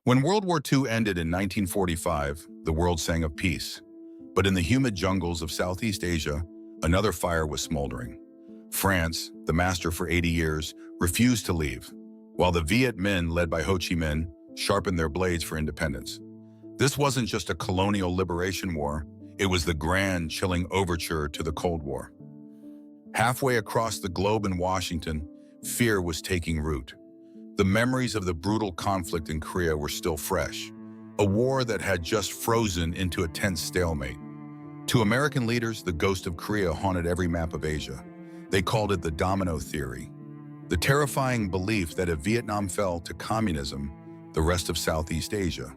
When World War II ended in 1945, the world sang of peace. But in the humid jungles of Southeast Asia, another fire was smoldering. France, the master for 80 years, refused to leave, while the Viet Minh, led by Ho Chi Minh, sharpened their blades for independence. This wasn't just a colonial liberation war, it was the grand, chilling overture to the Cold War. Halfway across the globe in Washington, fear was taking root. The memories of the brutal conflict in Korea were still fresh, a war that had just frozen into a tense stalemate. To American leaders, the ghost of Korea haunted every map of Asia. They called it the domino theory, the terrifying belief that if Vietnam fell to communism, the rest of Southeast Asia,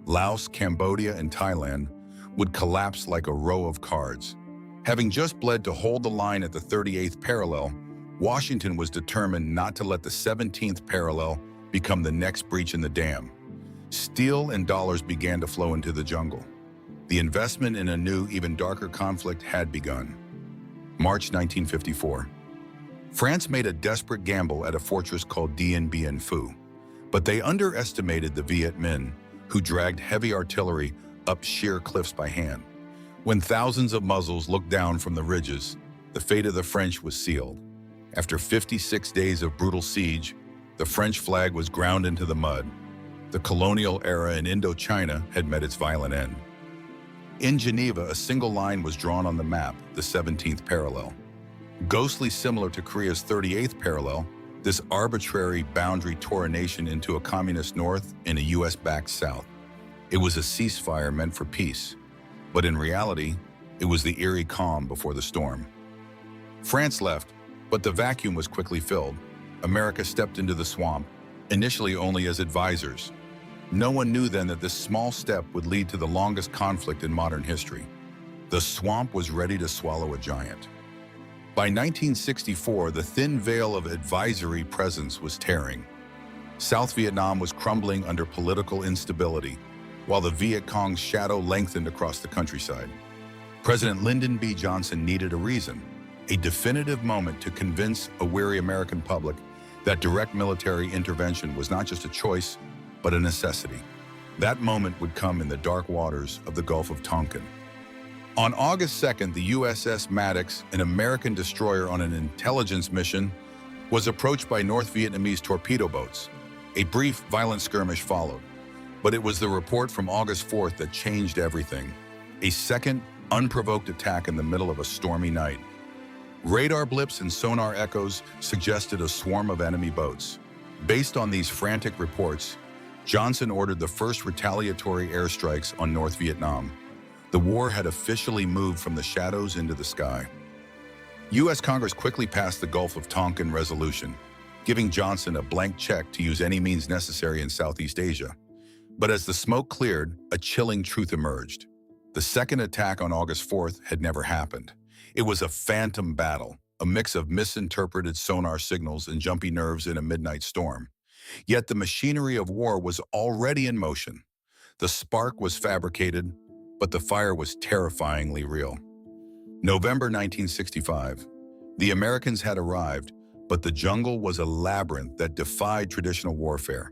Laos, Cambodia, and Thailand, would collapse like a row of cards. Having just bled to hold the line at the 38th parallel, Washington was determined not to let the 17th parallel become the next breach in the dam. Steel and dollars began to flow into the jungle. The investment in a new, even darker conflict had begun. March 1954. France made a desperate gamble at a fortress called Dien Bien Phu, but they underestimated the Viet Minh, who dragged heavy artillery up sheer cliffs by hand. When thousands of muzzles looked down from the ridges, the fate of the French was sealed. After 56 days of brutal siege, the French flag was ground into the mud. The colonial era in Indochina had met its violent end. In Geneva, a single line was drawn on the map, the 17th parallel. Ghostly similar to Korea's 38th parallel, this arbitrary boundary tore a nation into a communist north and a US-backed south. It was a ceasefire meant for peace, but in reality, it was the eerie calm before the storm. France left, but the vacuum was quickly filled. America stepped into the swamp, initially only as advisors. No one knew then that this small step would lead to the longest conflict in modern history. The swamp was ready to swallow a giant. By 1964, the thin veil of advisory presence was tearing. South Vietnam was crumbling under political instability, while the Viet Cong's shadow lengthened across the countryside. President Lyndon B. Johnson needed a reason, a definitive moment to convince a weary American public that direct military intervention was not just a choice, but a necessity. That moment would come in the dark waters of the Gulf of Tonkin. On August 2nd, the USS Maddox, an American destroyer on an intelligence mission, was approached by North Vietnamese torpedo boats. A brief, violent skirmish followed, but it was the report from August 4th that changed everything. A second, unprovoked attack in the middle of a stormy night. Radar blips and sonar echoes suggested a swarm of enemy boats. Based on these frantic reports, Johnson ordered the first retaliatory airstrikes on North Vietnam. The war had officially moved from the shadows into the sky. U.S. Congress quickly passed the Gulf of Tonkin Resolution, giving Johnson a blank check to use any means necessary in Southeast Asia. But as the smoke cleared, a chilling truth emerged. The second attack on August 4th had never happened. It was a phantom battle, a mix of misinterpreted sonar signals and jumpy nerves in a midnight storm. Yet the machinery of war was already in motion. The spark was fabricated, but the fire was terrifyingly real. November 1965. The Americans had arrived, but the jungle was a labyrinth that defied traditional warfare.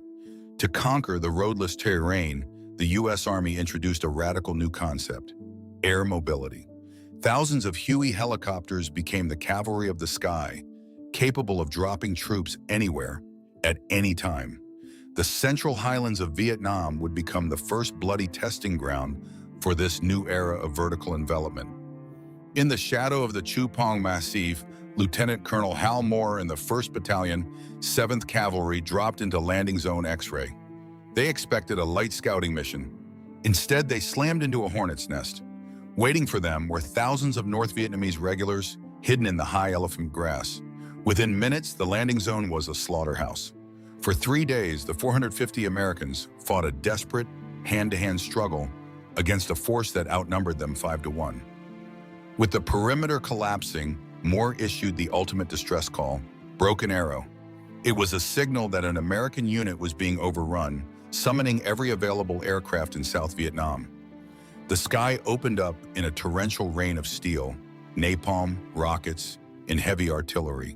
To conquer the roadless terrain, the U.S. Army introduced a radical new concept: air mobility. Thousands of Huey helicopters became the cavalry of the sky, capable of dropping troops anywhere, at any time. The Central Highlands of Vietnam would become the first bloody testing ground for this new era of vertical envelopment. In the shadow of the Chu Pong Massif, Lieutenant Colonel Hal Moore and the 1st Battalion, 7th Cavalry dropped into Landing Zone X-ray. They expected a light scouting mission. Instead, they slammed into a hornet's nest. Waiting for them were thousands of North Vietnamese regulars hidden in the high elephant grass. Within minutes, the landing zone was a slaughterhouse. For 3 days, the 450 Americans fought a desperate, hand-to-hand struggle against a force that outnumbered them 5-1. With the perimeter collapsing, Moore issued the ultimate distress call, Broken Arrow. It was a signal that an American unit was being overrun, summoning every available aircraft in South Vietnam. The sky opened up in a torrential rain of steel, napalm, rockets, and heavy artillery.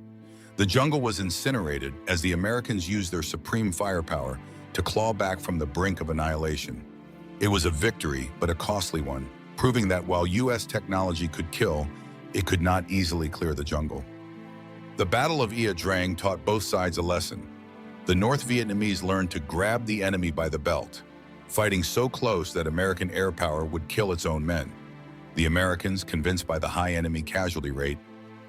The jungle was incinerated as the Americans used their supreme firepower to claw back from the brink of annihilation. It was a victory, but a costly one, proving that while U.S. technology could kill, it could not easily clear the jungle. The Battle of Ia Drang taught both sides a lesson. The North Vietnamese learned to grab the enemy by the belt, fighting so close that American air power would kill its own men. The Americans, convinced by the high enemy casualty rate,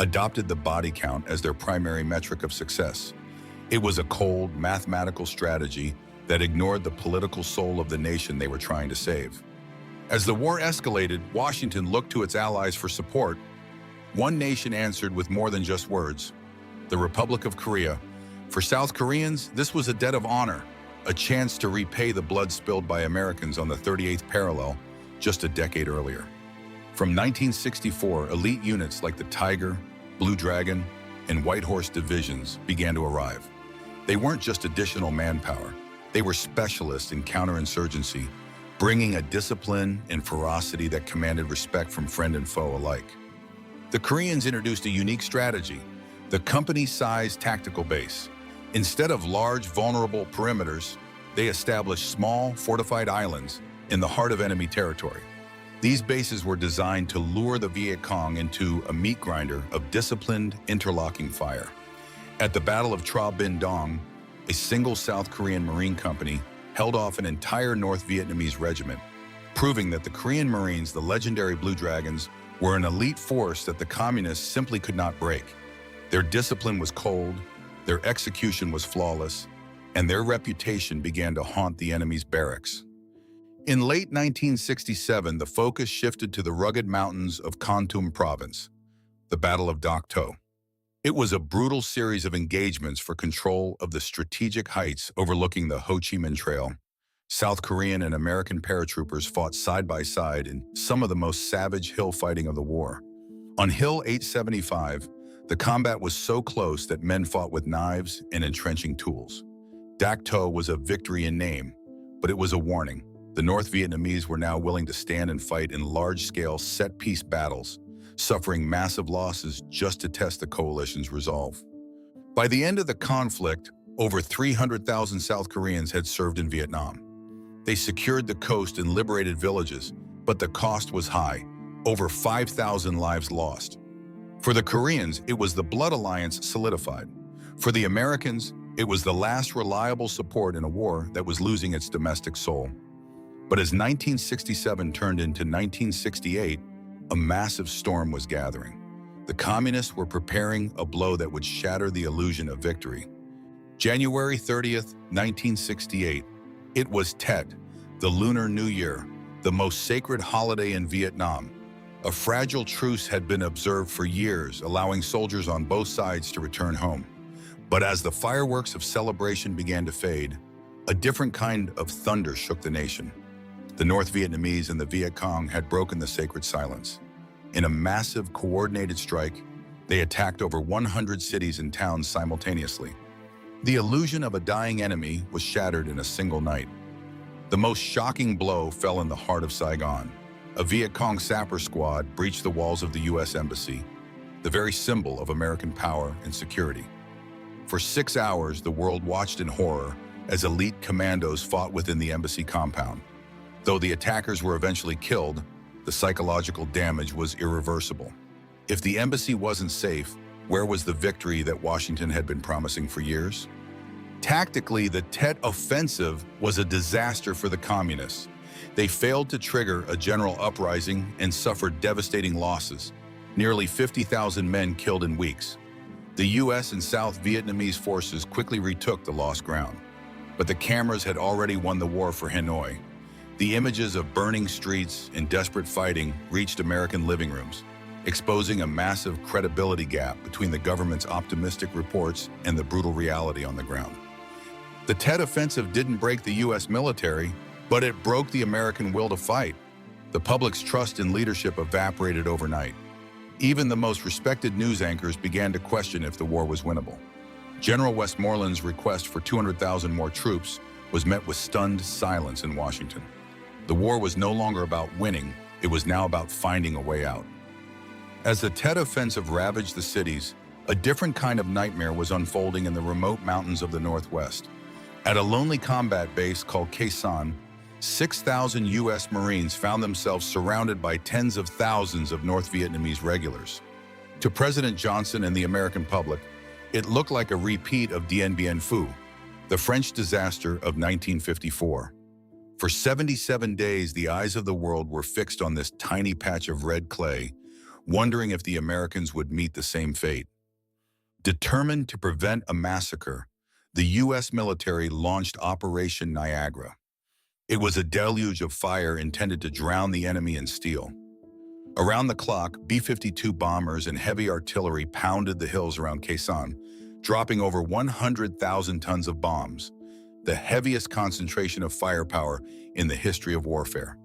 adopted the body count as their primary metric of success. It was a cold, mathematical strategy that ignored the political soul of the nation they were trying to save. As the war escalated, Washington looked to its allies for support. One nation answered with more than just words: the Republic of Korea. For South Koreans, this was a debt of honor, a chance to repay the blood spilled by Americans on the 38th parallel just a decade earlier. From 1964, elite units like the Tiger, Blue Dragon, and White Horse divisions began to arrive. They weren't just additional manpower. They were specialists in counterinsurgency, bringing a discipline and ferocity that commanded respect from friend and foe alike. The Koreans introduced a unique strategy: the company-sized tactical base. Instead of large, vulnerable perimeters, they established small, fortified islands in the heart of enemy territory. These bases were designed to lure the Viet Cong into a meat grinder of disciplined, interlocking fire. At the Battle of Tra Binh Dong, a single South Korean Marine company held off an entire North Vietnamese regiment, proving that the Korean Marines, the legendary Blue Dragons, were an elite force that the Communists simply could not break. Their discipline was cold, their execution was flawless, and their reputation began to haunt the enemy's barracks. In late 1967, the focus shifted to the rugged mountains of Kon Tum province, the Battle of Dak To. It was a brutal series of engagements for control of the strategic heights overlooking the Ho Chi Minh Trail. South Korean and American paratroopers fought side by side in some of the most savage hill fighting of the war. On Hill 875, the combat was so close that men fought with knives and entrenching tools. Dak To was a victory in name, but it was a warning. The North Vietnamese were now willing to stand and fight in large-scale set-piece battles, suffering massive losses just to test the coalition's resolve. By the end of the conflict, over 300,000 South Koreans had served in Vietnam. They secured the coast and liberated villages, but the cost was high, over 5,000 lives lost. For the Koreans, it was the blood alliance solidified. For the Americans, it was the last reliable support in a war that was losing its domestic soul. But as 1967 turned into 1968, a massive storm was gathering. The Communists were preparing a blow that would shatter the illusion of victory. January 30th, 1968, it was Tet, the Lunar New Year, the most sacred holiday in Vietnam. A fragile truce had been observed for years, allowing soldiers on both sides to return home. But as the fireworks of celebration began to fade, a different kind of thunder shook the nation. The North Vietnamese and the Viet Cong had broken the sacred silence. In a massive, coordinated strike, they attacked over 100 cities and towns simultaneously. The illusion of a dying enemy was shattered in a single night. The most shocking blow fell in the heart of Saigon. A Viet Cong sapper squad breached the walls of the U.S. Embassy, the very symbol of American power and security. For 6 hours, the world watched in horror as elite commandos fought within the embassy compound. Though the attackers were eventually killed, the psychological damage was irreversible. If the embassy wasn't safe, where was the victory that Washington had been promising for years? Tactically, the Tet Offensive was a disaster for the Communists. They failed to trigger a general uprising and suffered devastating losses, nearly 50,000 men killed in weeks. The U.S. and South Vietnamese forces quickly retook the lost ground, but the cameras had already won the war for Hanoi. The images of burning streets and desperate fighting reached American living rooms, exposing a massive credibility gap between the government's optimistic reports and the brutal reality on the ground. The Tet Offensive didn't break the U.S. military, but it broke the American will to fight. The public's trust in leadership evaporated overnight. Even the most respected news anchors began to question if the war was winnable. General Westmoreland's request for 200,000 more troops was met with stunned silence in Washington. The war was no longer about winning, it was now about finding a way out. As the Tet Offensive ravaged the cities, a different kind of nightmare was unfolding in the remote mountains of the Northwest. At a lonely combat base called Khe-Sanh, 6,000 U.S. Marines found themselves surrounded by tens of thousands of North Vietnamese regulars. To President Johnson and the American public, it looked like a repeat of Dien Bien Phu, the French disaster of 1954. For 77 days, the eyes of the world were fixed on this tiny patch of red clay, wondering if the Americans would meet the same fate. Determined to prevent a massacre, the U.S. military launched Operation Niagara. It was a deluge of fire intended to drown the enemy in steel. Around the clock, B-52 bombers and heavy artillery pounded the hills around Khe-Sanh, dropping over 100,000 tons of bombs, the heaviest concentration of firepower in the history of warfare.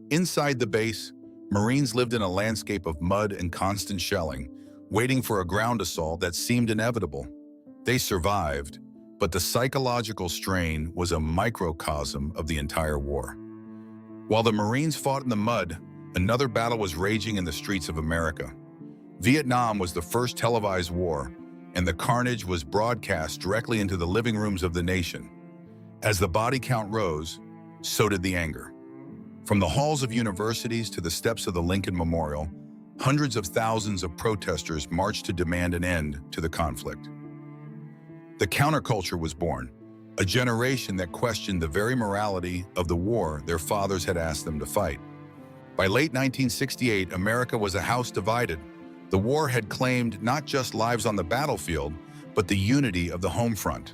Inside the base, Marines lived in a landscape of mud and constant shelling, waiting for a ground assault that seemed inevitable. They survived, but the psychological strain was a microcosm of the entire war. While the Marines fought in the mud, another battle was raging in the streets of America. Vietnam was the first televised war, and the carnage was broadcast directly into the living rooms of the nation. As the body count rose, so did the anger. From the halls of universities to the steps of the Lincoln Memorial, hundreds of thousands of protesters marched to demand an end to the conflict. The counterculture was born, a generation that questioned the very morality of the war their fathers had asked them to fight. By late 1968, America was a house divided. The war had claimed not just lives on the battlefield, but the unity of the home front.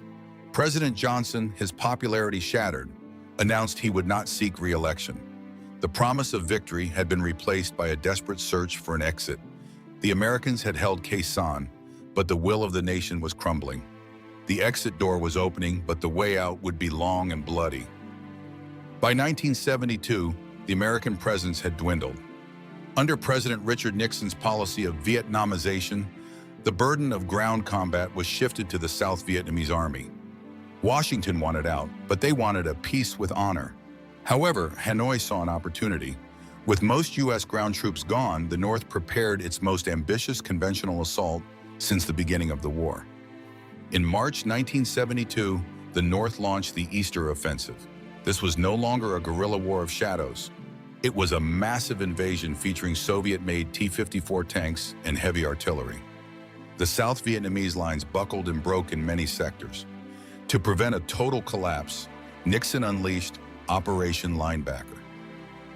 President Johnson, his popularity shattered, announced he would not seek re-election. The promise of victory had been replaced by a desperate search for an exit. The Americans had held Khe-Sanh, but the will of the nation was crumbling. The exit door was opening, but the way out would be long and bloody. By 1972, the American presence had dwindled. Under President Richard Nixon's policy of Vietnamization, the burden of ground combat was shifted to the South Vietnamese Army. Washington wanted out, but they wanted a peace with honor. However, Hanoi saw an opportunity. With most U.S. ground troops gone, the North prepared its most ambitious conventional assault since the beginning of the war. In March 1972, the North launched the Easter Offensive. This was no longer a guerrilla war of shadows. It was a massive invasion featuring Soviet-made T-54 tanks and heavy artillery. The South Vietnamese lines buckled and broke in many sectors. To prevent a total collapse, Nixon unleashed Operation Linebacker.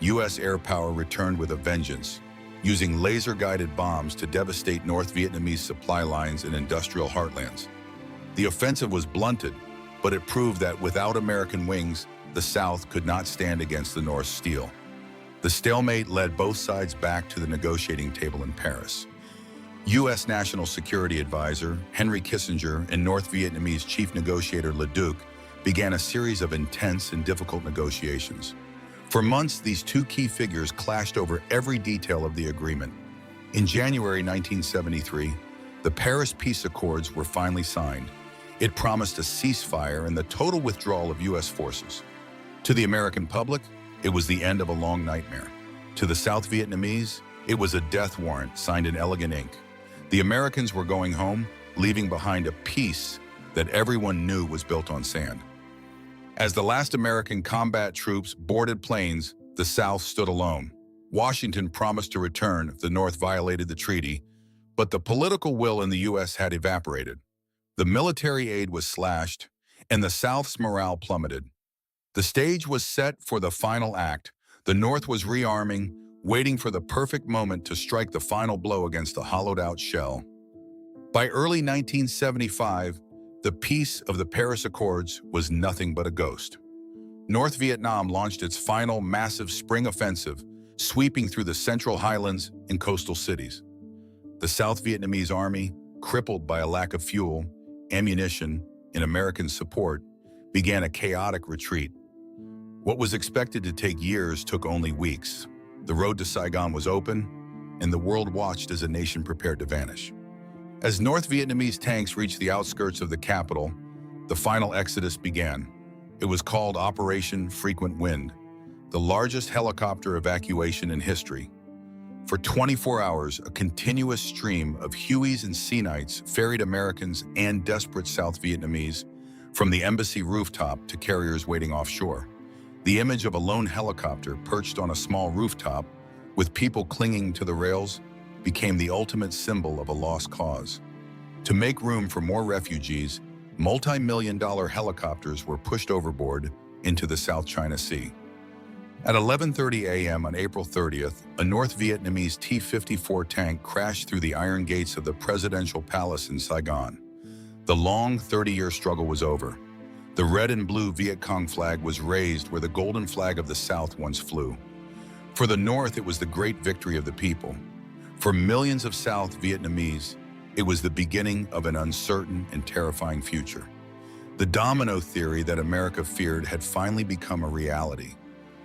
U.S. air power returned with a vengeance, using laser-guided bombs to devastate North Vietnamese supply lines and industrial heartlands. The offensive was blunted, but it proved that without American wings, the South could not stand against the North's steel. The stalemate led both sides back to the negotiating table in Paris. U.S. National Security Advisor Henry Kissinger and North Vietnamese Chief Negotiator Le Duc began a series of intense and difficult negotiations. For months, these two key figures clashed over every detail of the agreement. In January 1973, the Paris Peace Accords were finally signed. It promised a ceasefire and the total withdrawal of U.S. forces. To the American public, it was the end of a long nightmare. To the South Vietnamese, it was a death warrant signed in elegant ink. The Americans were going home, leaving behind a peace that everyone knew was built on sand. As the last American combat troops boarded planes, the South stood alone. Washington promised to return if the North violated the treaty, but the political will in the U.S. had evaporated. The military aid was slashed, and the South's morale plummeted. The stage was set for the final act. The North was rearming, waiting for the perfect moment to strike the final blow against the hollowed-out shell. By early 1975, the peace of the Paris Accords was nothing but a ghost. North Vietnam launched its final massive spring offensive, sweeping through the central highlands and coastal cities. The South Vietnamese army, crippled by a lack of fuel, ammunition, and American support, began a chaotic retreat. What was expected to take years took only weeks. The road to Saigon was open, and the world watched as a nation prepared to vanish. As North Vietnamese tanks reached the outskirts of the capital, the final exodus began. It was called Operation Frequent Wind, the largest helicopter evacuation in history. For 24 hours, a continuous stream of Hueys and Sea Knights ferried Americans and desperate South Vietnamese From the embassy rooftop to carriers waiting offshore, the image of a lone helicopter perched on a small rooftop with people clinging to the rails became the ultimate symbol of a lost cause. To make room for more refugees, multi-million-dollar helicopters were pushed overboard into the South China Sea. At 11:30 a.m. on April 30th, a North Vietnamese T-54 tank crashed through the iron gates of the presidential palace in Saigon. The long 30-year struggle was over. The red and blue Viet Cong flag was raised where the golden flag of the South once flew. For the North, it was the great victory of the people. For millions of South Vietnamese, it was the beginning of an uncertain and terrifying future. The domino theory that America feared had finally become a reality.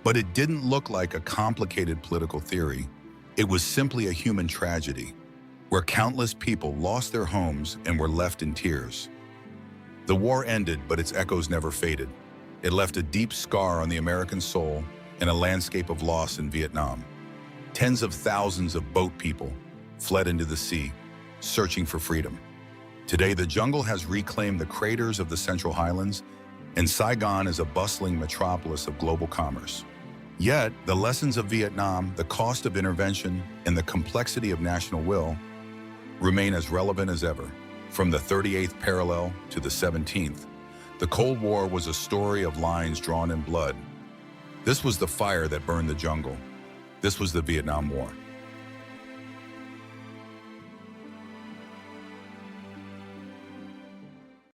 But it didn't look like a complicated political theory. It was simply a human tragedy, where countless people lost their homes and were left in tears. The war ended, but its echoes never faded. It left a deep scar on the American soul and a landscape of loss in Vietnam. Tens of thousands of boat people fled into the sea, searching for freedom. Today, the jungle has reclaimed the craters of the Central Highlands, and Saigon is a bustling metropolis of global commerce. Yet, the lessons of Vietnam, the cost of intervention, and the complexity of national will remain as relevant as ever. From the 38th parallel to the 17th, the Cold War was a story of lines drawn in blood. This was the fire that burned the jungle. This was the Vietnam War.